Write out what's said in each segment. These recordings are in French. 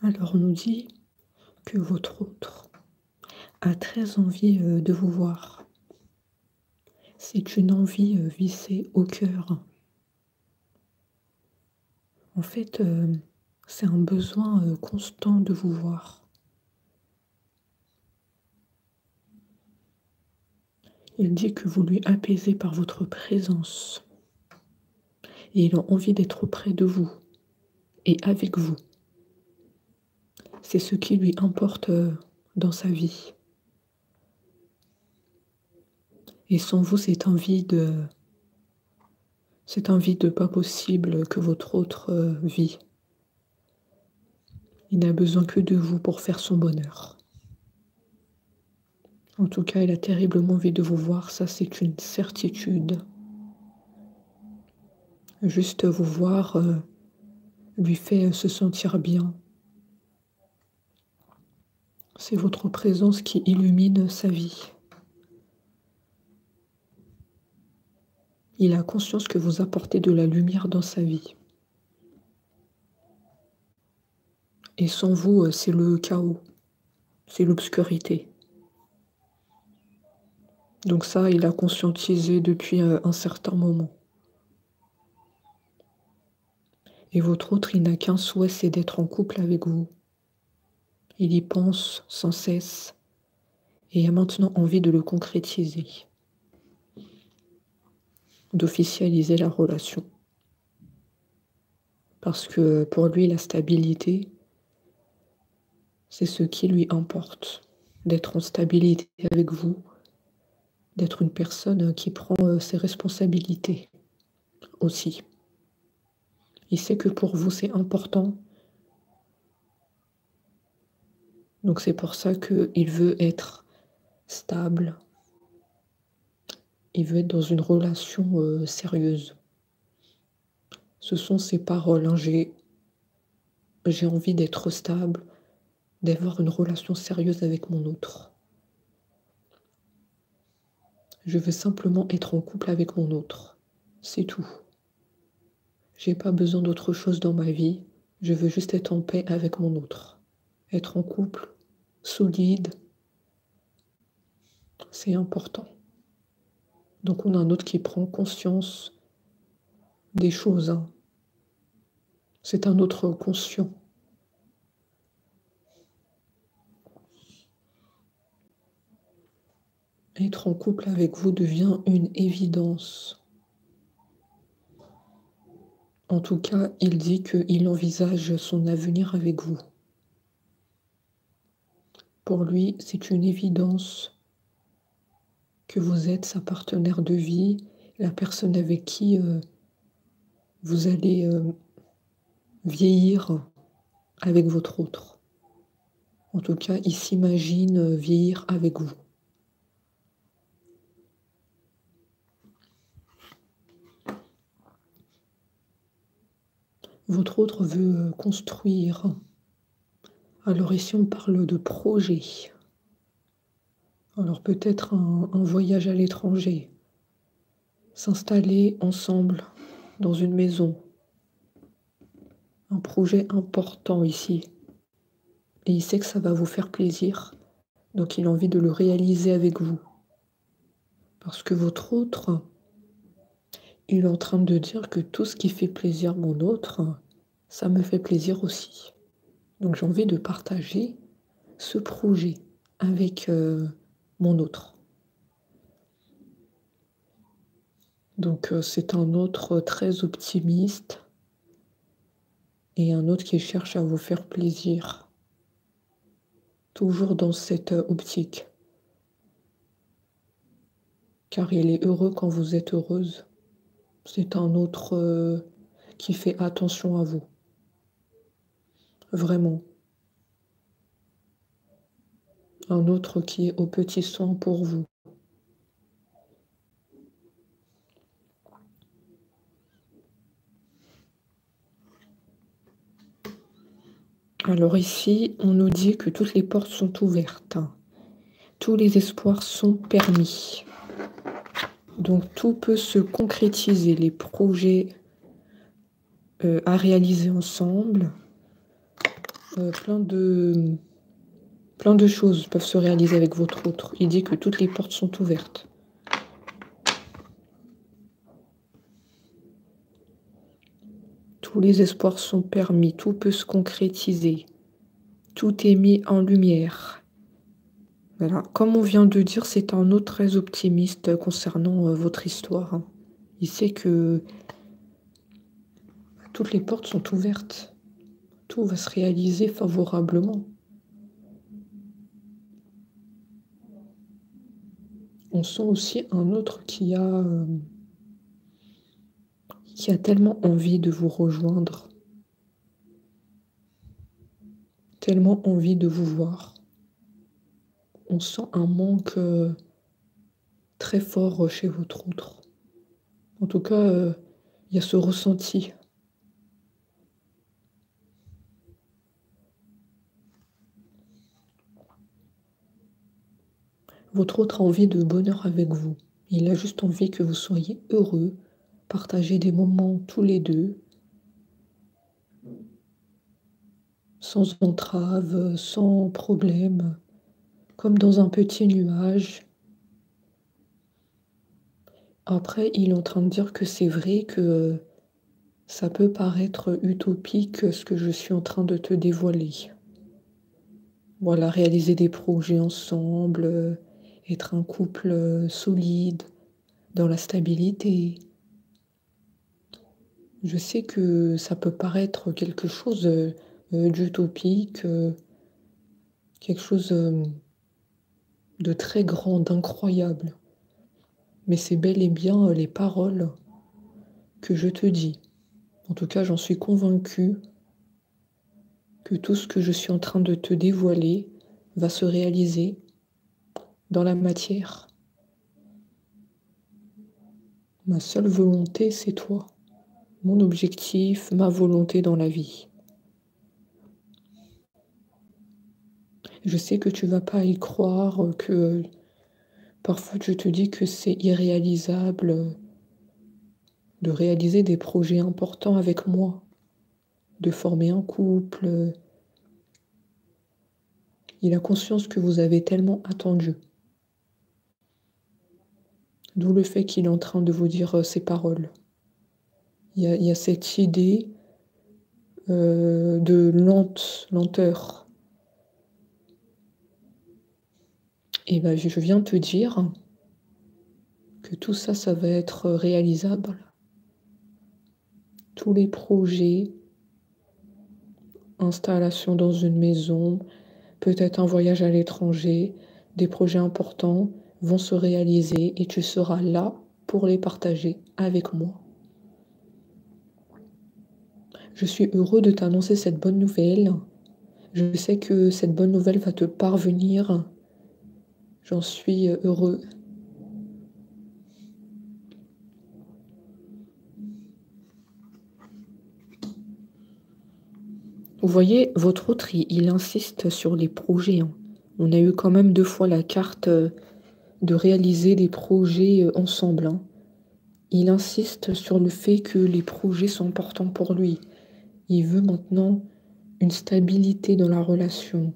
Alors on nous dit que votre autre a très envie de vous voir. C'est une envie vissée au cœur. En fait, c'est un besoin constant de vous voir. Il dit que vous lui apaisez par votre présence. Et il a envie d'être auprès de vous et avec vous. C'est ce qui lui importe dans sa vie. Et sans vous, c'est un vide pas possible que votre autre vit. Il n'a besoin que de vous pour faire son bonheur. En tout cas, il a terriblement envie de vous voir, ça c'est une certitude. Juste vous voir lui fait se sentir bien. C'est votre présence qui illumine sa vie. Il a conscience que vous apportez de la lumière dans sa vie. Et sans vous, c'est le chaos, c'est l'obscurité. Donc ça, il a conscientisé depuis un certain moment. Et votre autre, il n'a qu'un souhait, c'est d'être en couple avec vous. Il y pense sans cesse et a maintenant envie de le concrétiser, d'officialiser la relation. Parce que pour lui, la stabilité, c'est ce qui lui importe. D'être en stabilité avec vous, d'être une personne qui prend ses responsabilités aussi. Il sait que pour vous, c'est important. Donc c'est pour ça qu'il veut être stable. Il veut être dans une relation sérieuse. Ce sont ses paroles. Hein. J'ai envie d'être stable, d'avoir une relation sérieuse avec mon autre. Je veux simplement être en couple avec mon autre. C'est tout. J'ai pas besoin d'autre chose dans ma vie. Je veux juste être en paix avec mon autre. Être en couple, solide, c'est important. Donc on a un autre qui prend conscience des choses. Hein. C'est un autre conscient. Être en couple avec vous devient une évidence. En tout cas, il dit qu'il envisage son avenir avec vous. Pour lui, c'est une évidence que vous êtes sa partenaire de vie, la personne avec qui vous allez vieillir avec votre autre. En tout cas, il s'imagine vieillir avec vous. Votre autre veut construire. Alors ici, on parle de projet. Alors peut-être un voyage à l'étranger. S'installer ensemble dans une maison. Un projet important ici. Et il sait que ça va vous faire plaisir. Donc il a envie de le réaliser avec vous. Parce que votre autre, il est en train de dire que tout ce qui fait plaisir à mon autre, ça me fait plaisir aussi. Donc j'ai envie de partager ce projet avec mon autre. Donc c'est un autre très optimiste et un autre qui cherche à vous faire plaisir. Toujours dans cette optique. Car il est heureux quand vous êtes heureuse. C'est un autre qui fait attention à vous. Vraiment. Un autre qui est aux petits soins pour vous. Alors ici, on nous dit que toutes les portes sont ouvertes. Tous les espoirs sont permis. Donc tout peut se concrétiser, les projets à réaliser ensemble. plein de choses peuvent se réaliser avec votre autre. Il dit que toutes les portes sont ouvertes. Tous les espoirs sont permis, tout peut se concrétiser. Tout est mis en lumière. Voilà. Comme on vient de dire, c'est un autre très optimiste concernant votre histoire. Il sait que toutes les portes sont ouvertes. Tout va se réaliser favorablement. On sent aussi un autre qui a tellement envie de vous rejoindre, tellement envie de vous voir. On sent un manque très fort chez votre autre. En tout cas, il y a ce ressenti. Votre autre a envie de bonheur avec vous. Il a juste envie que vous soyez heureux, partager des moments tous les deux, sans entrave, sans problème, comme dans un petit nuage. Après, il est en train de dire que c'est vrai que ça peut paraître utopique ce que je suis en train de te dévoiler. Voilà, réaliser des projets ensemble, être un couple solide, dans la stabilité. Je sais que ça peut paraître quelque chose d'utopique, quelque chose de très grand, d'incroyable. Mais c'est bel et bien les paroles que je te dis. En tout cas, j'en suis convaincue que tout ce que je suis en train de te dévoiler va se réaliser dans la matière. Ma seule volonté, c'est toi. Mon objectif, ma volonté dans la vie. Je sais que tu vas pas y croire, que parfois je te dis que c'est irréalisable de réaliser des projets importants avec moi, de former un couple. Il a conscience que vous avez tellement attendu. D'où le fait qu'il est en train de vous dire ces paroles. Il y a cette idée de lenteur. Et ben, je viens te dire que tout ça, ça va être réalisable. Tous les projets, installation dans une maison, peut-être un voyage à l'étranger, des projets importants vont se réaliser et tu seras là pour les partager avec moi. Je suis heureux de t'annoncer cette bonne nouvelle. Je sais que cette bonne nouvelle va te parvenir. J'en suis heureux. Vous voyez, votre autre, il insiste sur les projets. On a eu quand même 2 fois la carte de réaliser des projets ensemble. Il insiste sur le fait que les projets sont importants pour lui. Il veut maintenant une stabilité dans la relation.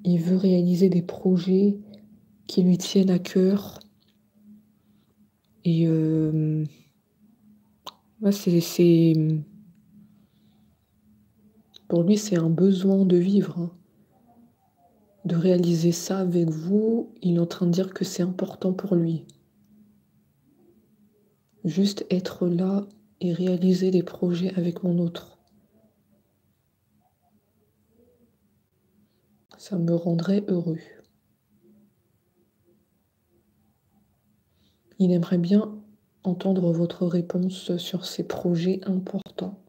Il veut réaliser des projets qui lui tiennent à cœur. Et c'est pour lui, c'est un besoin de vivre. De réaliser ça avec vous, il est en train de dire que c'est important pour lui. Juste être là et réaliser des projets avec mon autre. Ça me rendrait heureux. Il aimerait bien entendre votre réponse sur ces projets importants.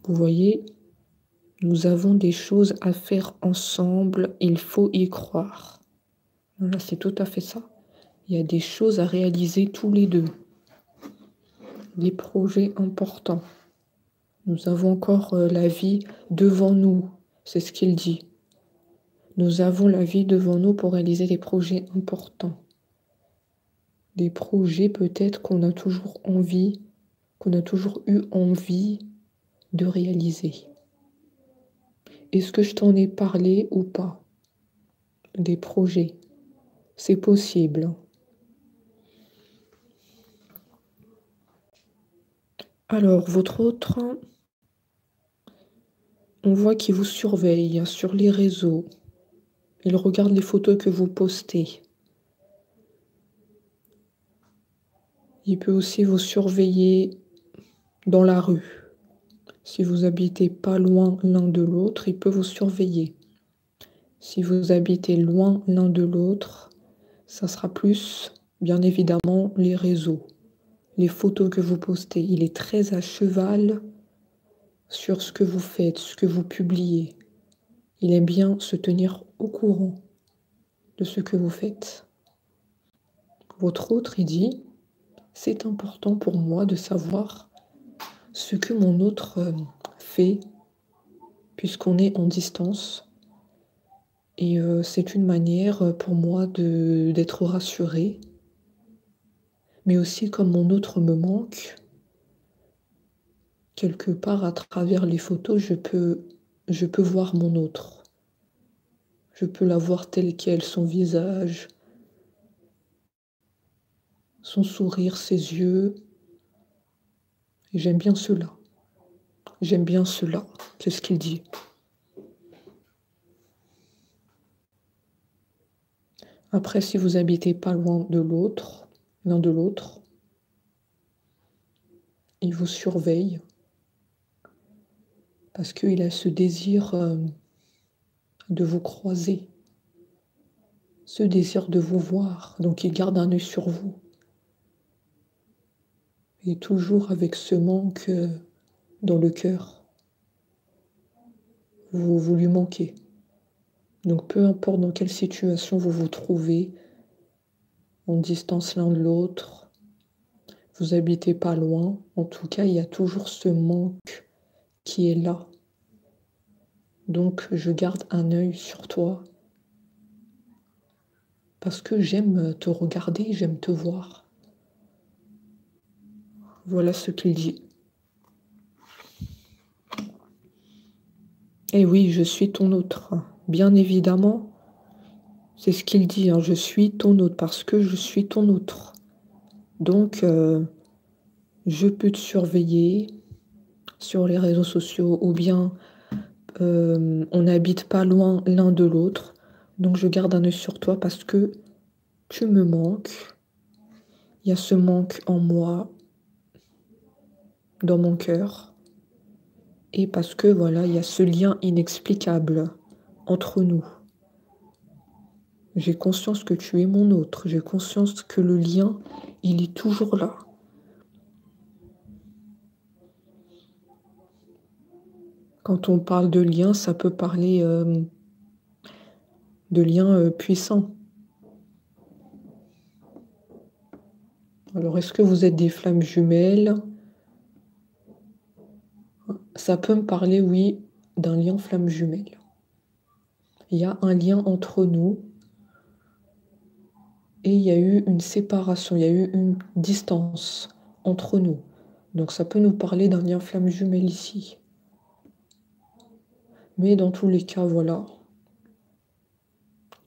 Vous voyez, nous avons des choses à faire ensemble, il faut y croire. Voilà, c'est tout à fait ça. Il y a des choses à réaliser tous les deux. Des projets importants. Nous avons encore la vie devant nous, c'est ce qu'il dit. Nous avons la vie devant nous pour réaliser des projets importants. Des projets peut-être qu'on a toujours envie qu'on a toujours eu envie de réaliser. Est-ce que je t'en ai parlé ou pas? Des projets. C'est possible. Alors, votre autre, on voit qu'il vous surveille sur les réseaux. Il regarde les photos que vous postez. Il peut aussi vous surveiller dans la rue. Si vous habitez pas loin l'un de l'autre, il peut vous surveiller. Si vous habitez loin l'un de l'autre, ça sera plus, bien évidemment, les réseaux, les photos que vous postez. Il est très à cheval sur ce que vous faites, ce que vous publiez. Il aime bien se tenir au courant de ce que vous faites. Votre autre, il dit, c'est important pour moi de savoir ce que mon autre fait, puisqu'on est en distance. Et c'est une manière pour moi d'être rassurée. Mais aussi comme mon autre me manque, quelque part à travers les photos, je peux voir mon autre. Je peux la voir telle qu'elle, son visage, son sourire, ses yeux. Et j'aime bien cela. J'aime bien cela, c'est ce qu'il dit. Après, si vous habitez pas loin de l'autre, l'un de l'autre, il vous surveille parce qu'il a ce désir de vous croiser, ce désir de vous voir. Donc il garde un œil sur vous. Et toujours avec ce manque dans le cœur. Vous lui manquez. Donc peu importe dans quelle situation vous vous trouvez, en distance l'un de l'autre, vous habitez pas loin, en tout cas il y a toujours ce manque qui est là. Donc je garde un œil sur toi parce que j'aime te regarder, j'aime te voir. Voilà ce qu'il dit. Et oui, je suis ton autre. Bien évidemment, c'est ce qu'il dit, hein, je suis ton autre parce que je suis ton autre. Donc, je peux te surveiller sur les réseaux sociaux ou bien on n'habite pas loin l'un de l'autre. Donc, je garde un œil sur toi parce que tu me manques. Il y a ce manque en moi, dans mon cœur. Et parce que, voilà, il y a ce lien inexplicable entre nous. J'ai conscience que tu es mon autre. J'ai conscience que le lien, il est toujours là. Quand on parle de lien, ça peut parler de liens puissants. Alors, est-ce que vous êtes des flammes jumelles? Ça peut me parler, oui, d'un lien flamme jumelle. Il y a un lien entre nous et il y a eu une séparation, il y a eu une distance entre nous. Donc ça peut nous parler d'un lien flamme jumelle ici. Mais dans tous les cas, voilà,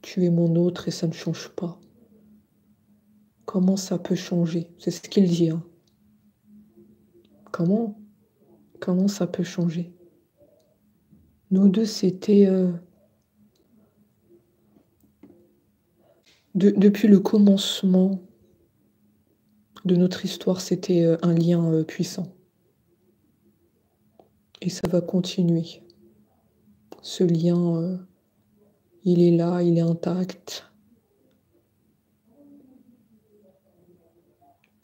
tu es mon autre et ça ne change pas. Comment ça peut changer? C'est ce qu'il dit, hein. Comment ça peut changer? Nous deux, c'était... depuis le commencement de notre histoire, c'était un lien puissant. Et ça va continuer. Ce lien, il est là, il est intact.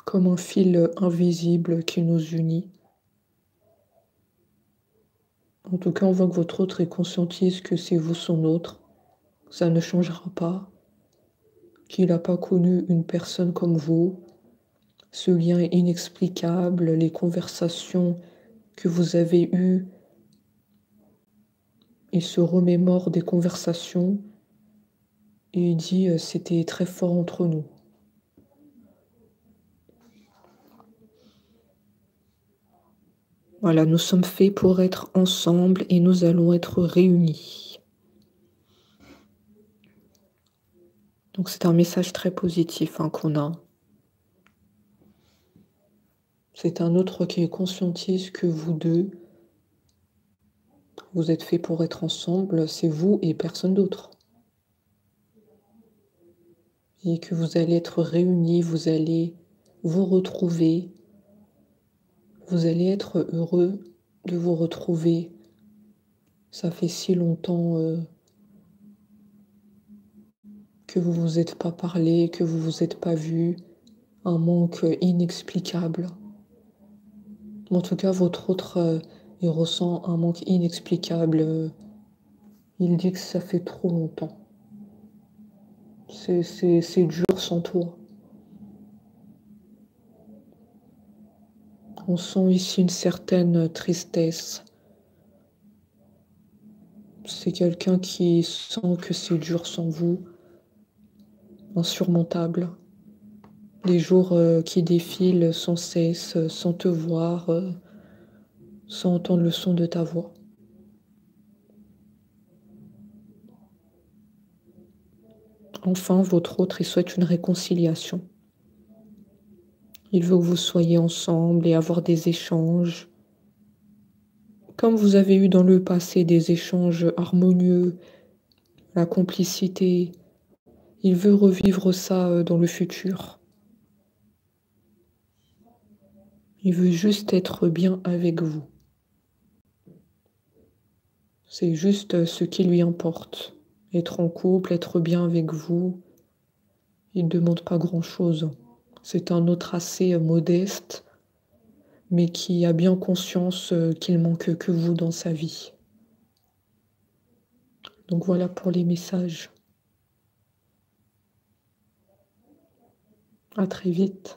Comme un fil invisible qui nous unit. En tout cas, on voit que votre autre est conscientise que c'est vous son autre. Ça ne changera pas. Qu'il n'a pas connu une personne comme vous. Ce lien est inexplicable. Les conversations que vous avez eues, il se remémore des conversations et il dit c'était très fort entre nous. Voilà, nous sommes faits pour être ensemble et nous allons être réunis. Donc c'est un message très positif hein, qu'on a. C'est un autre qui conscientise que vous deux, vous êtes faits pour être ensemble, c'est vous et personne d'autre. Et que vous allez être réunis, vous allez vous retrouver, vous allez être heureux de vous retrouver. Ça fait si longtemps que vous vous êtes pas parlé, que vous vous êtes pas vu, un manque inexplicable. En tout cas, votre autre, il ressent un manque inexplicable. Il dit que ça fait trop longtemps. C'est dur sans toi. On sent ici une certaine tristesse. C'est quelqu'un qui sent que c'est dur sans vous, insurmontable. Les jours qui défilent sans cesse, sans te voir, sans entendre le son de ta voix. Enfin, votre autre, il souhaite une réconciliation. Il veut que vous soyez ensemble et avoir des échanges. Comme vous avez eu dans le passé des échanges harmonieux, la complicité, il veut revivre ça dans le futur. Il veut juste être bien avec vous. C'est juste ce qui lui importe. Être en couple, être bien avec vous. Il ne demande pas grand-chose. C'est un autre assez modeste, mais qui a bien conscience qu'il manque que vous dans sa vie. Donc voilà pour les messages. À très vite.